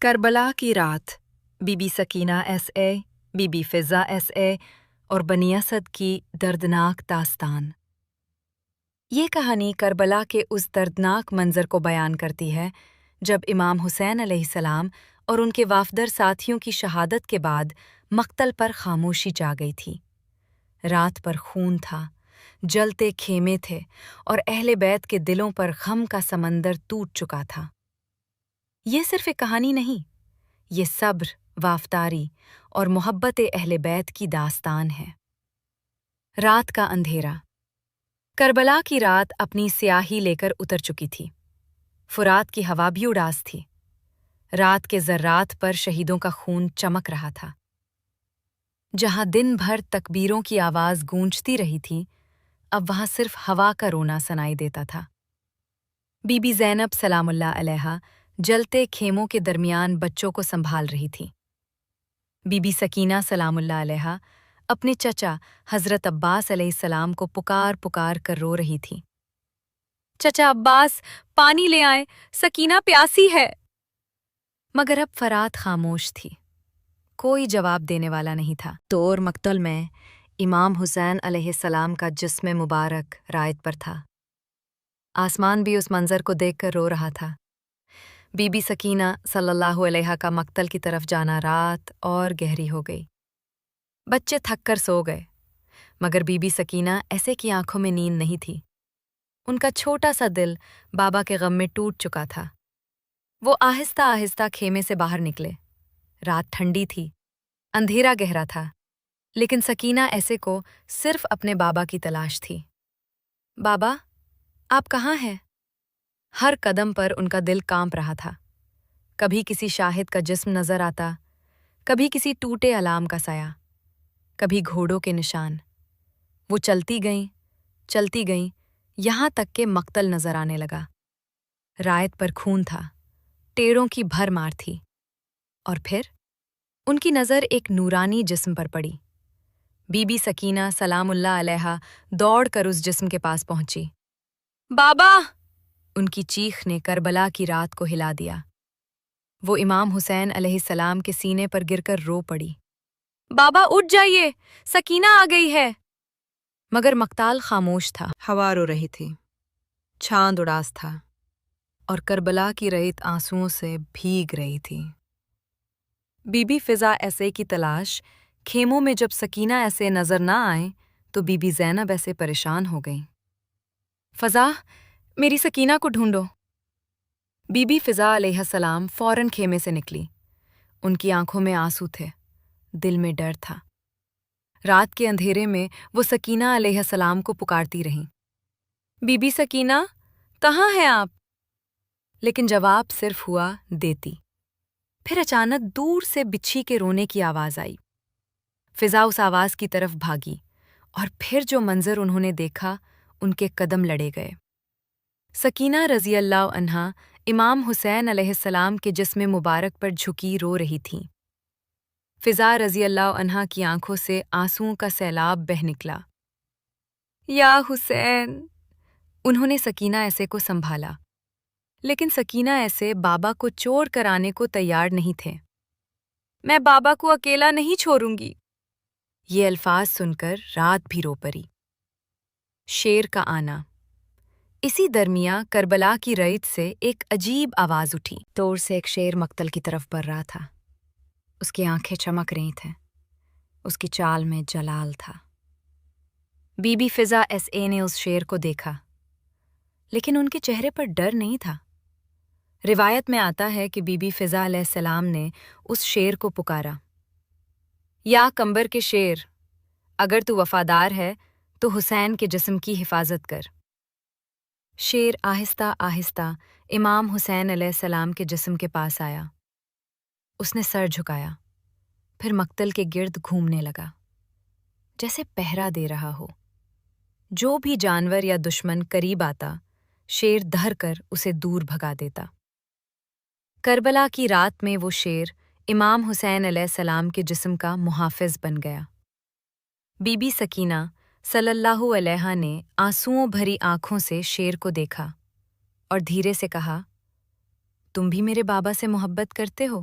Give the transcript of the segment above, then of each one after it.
کربلا کی رات، Bibi Sakina S A, Bibi Fizza S A اور بنی اسد کی دردناک داستان۔ یہ کہانی کربلا کے اس دردناک منظر کو بیان کرتی ہے جب امام حسین علیہ السلام اور ان کے وافدر ساتھیوں کی شہادت کے بعد مقتل پر خاموشی چھا گئی تھی۔ رات پر خون تھا، جلتے خیمے تھے اور اہل بیت کے دلوں پر غم کا سمندر ٹوٹ چکا تھا۔ یہ صرف ایک کہانی نہیں، یہ صبر، وفاداری اور محبت اہل بیت کی داستان ہے۔ رات کا اندھیرا۔ کربلا کی رات اپنی سیاہی لے کر اتر چکی تھی۔ فرات کی ہوا بھی اداس تھی۔ رات کے ذرات پر شہیدوں کا خون چمک رہا تھا۔ جہاں دن بھر تکبیروں کی آواز گونجتی رہی تھی، اب وہاں صرف ہوا کا رونا سنائی دیتا تھا۔ بی بی زینب سلام اللہ علیہا جلتے خیموں کے درمیان بچوں کو سنبھال رہی تھی۔ بی بی سکینہ سلام اللہ علیہا اپنے چچا حضرت عباس علیہ السلام کو پکار پکار کر رو رہی تھی۔ چچا عباس، پانی لے آئیں، سکینہ پیاسی ہے۔ مگر اب فرات خاموش تھی، کوئی جواب دینے والا نہیں تھا۔ طور مقتل میں امام حسین علیہ السلام کا جسم مبارک رائت پر تھا۔ آسمان بھی اس منظر کو دیکھ کر رو رہا تھا۔ بی بی سکینہ صلی اللہ علیہ کا مقتل کی طرف جانا رات اور گہری ہو گئی۔ بچے تھک کر سو گئے، مگر بی بی سکینہ ایسے کی آنکھوں میں نیند نہیں تھی۔ ان کا چھوٹا سا دل بابا کے غم میں ٹوٹ چکا تھا۔ وہ آہستہ آہستہ خیمے سے باہر نکلے۔ رات ٹھنڈی تھی، اندھیرا گہرا تھا، لیکن سکینہ ایسے کو صرف اپنے بابا کی تلاش تھی۔ بابا، آپ کہاں ہیں؟ ہر قدم پر ان کا دل کانپ رہا تھا۔ کبھی کسی شاہد کا جسم نظر آتا، کبھی کسی ٹوٹے علام کا سایہ، کبھی گھوڑوں کے نشان۔ وہ چلتی گئیں، یہاں تک کہ مقتل نظر آنے لگا۔ رائت پر خون تھا، ٹیروں کی بھر مار تھی، اور پھر ان کی نظر ایک نورانی جسم پر پڑی۔ بی بی سکینہ سلام اللہ علیہا دوڑ کر اس جسم کے پاس پہنچی۔ بابا! ان کی چیخ نے کربلا کی رات کو ہلا دیا۔ وہ امام حسین علیہ السلام کے سینے پر گر کر رو پڑی۔ بابا اٹھ جائیے، سکینہ آ گئی ہے۔ مگر مقتال خاموش تھا۔ ہوا رو رہی تھی، چاند اداس تھا، اور کربلا کی ریت آنسوؤں سے بھیگ رہی تھی۔ بی بی فضا ایسے کی تلاش۔ خیموں میں جب سکینہ ایسے نظر نہ آئیں تو بی بی زینب ایسے پریشان ہو گئیں۔ فضا، میری سکینہ کو ڈھونڈو۔ بی بی فضا علیہ السلام فوراً خیمے سے نکلی۔ ان کی آنکھوں میں آنسو تھے، دل میں ڈر تھا۔ رات کے اندھیرے میں وہ سکینہ علیہ السلام کو پکارتی رہیں۔ بی بی سکینہ، کہاں ہیں آپ؟ لیکن جواب صرف ہوا دیتی۔ پھر اچانک دور سے بچھی کے رونے کی آواز آئی۔ فضا اس آواز کی طرف بھاگی، اور پھر جو منظر انہوں نے دیکھا، ان کے قدم لڑے گئے۔ سکینہ رضی اللہ عنہا امام حسین علیہ السلام کے جسم مبارک پر جھکی رو رہی تھیں۔ فضا رضی اللہ عنہا کی آنکھوں سے آنسوؤں کا سیلاب بہہ نکلا۔ یا حسین! انہوں نے سکینہ ایسے کو سنبھالا، لیکن سکینہ ایسے بابا کو چور کرانے کو تیار نہیں تھے۔ میں بابا کو اکیلا نہیں چھوڑوں گی۔ یہ الفاظ سن کر رات بھی رو پڑی۔ شیر کا آنا۔ اسی درمیان کربلا کی ریت سے ایک عجیب آواز اٹھی۔ دور سے ایک شیر مقتل کی طرف بڑھ رہا تھا۔ اس کی آنکھیں چمک رہی تھیں، اس کی چال میں جلال تھا۔ بی بی فضا ایس اے نے اس شیر کو دیکھا، لیکن ان کے چہرے پر ڈر نہیں تھا۔ روایت میں آتا ہے کہ بی بی فضا علیہ السلام نے اس شیر کو پکارا، یا کمبر کے شیر، اگر تو وفادار ہے تو حسین کے جسم کی حفاظت کر۔ شیر آہستہ آہستہ امام حسین علیہ السلام کے جسم کے پاس آیا۔ اس نے سر جھکایا، پھر مقتل کے گرد گھومنے لگا، جیسے پہرا دے رہا ہو۔ جو بھی جانور یا دشمن قریب آتا، شیر دھر کر اسے دور بھگا دیتا۔ کربلا کی رات میں وہ شیر امام حسین علیہ السلام کے جسم کا محافظ بن گیا۔ بی بی سکینہ صلی اللہ علیہ نے آنسوؤں بھری آنکھوں سے شیر کو دیکھا اور دھیرے سے کہا، تم بھی میرے بابا سے محبت کرتے ہو؟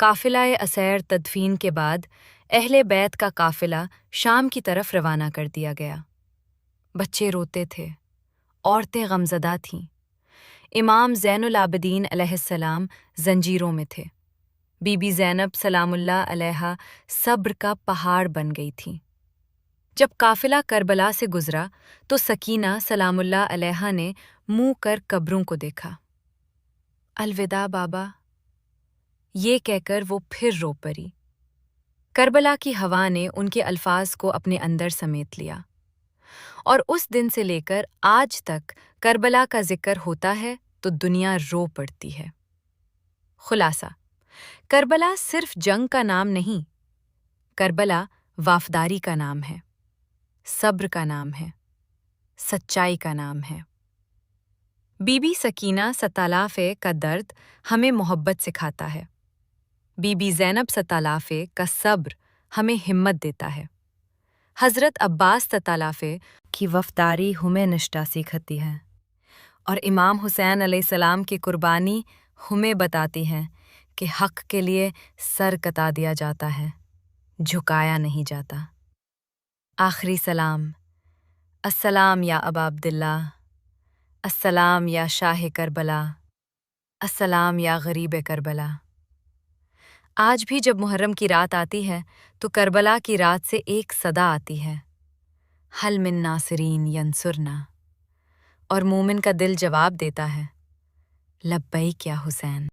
قافلہ اسیر تدفین کے بعد اہل بیت کا قافلہ شام کی طرف روانہ کر دیا گیا۔ بچے روتے تھے، عورتیں غمزدہ تھیں۔ امام زین العابدین علیہ السلام زنجیروں میں تھے۔ بی بی زینب سلام اللہ علیہا صبر کا پہاڑ بن گئی تھیں۔ جب قافلہ کربلا سے گزرا تو سکینہ سلام اللہ علیہا نے منہ کر قبروں کو دیکھا۔ الوداع بابا، یہ کہہ کر وہ پھر رو پڑی۔ کربلا کی ہوا نے ان کے الفاظ کو اپنے اندر سمیٹ لیا، اور اس دن سے لے کر آج تک کربلا کا ذکر ہوتا ہے تو دنیا رو پڑتی ہے۔ خلاصہ، کربلا صرف جنگ کا نام نہیں، کربلا وفاداری کا نام ہے، صبر کا نام ہے، سچائی کا نام ہے۔ بی بی سکینہ ستالافے کا درد ہمیں محبت سکھاتا ہے۔ بی بی زینب ستالافے کا صبر ہمیں ہمت دیتا ہے۔ حضرت عباس ستالافے کی وفاداری ہمیں نشٹا سکھاتی ہے، اور امام حسین علیہ السلام کی قربانی ہمیں بتاتی ہے کہ حق کے لیے سر کتا دیا جاتا ہے، جھکایا نہیں جاتا۔ آخری سلام۔ السلام یا ابا عبداللہ، السلام یا شاہ کربلا، السلام یا غریب کربلا۔ آج بھی جب محرم کی رات آتی ہے تو کربلا کی رات سے ایک صدا آتی ہے، حل من ناصرین ینصرنا، اور مومن کا دل جواب دیتا ہے، لبیک یا حسین۔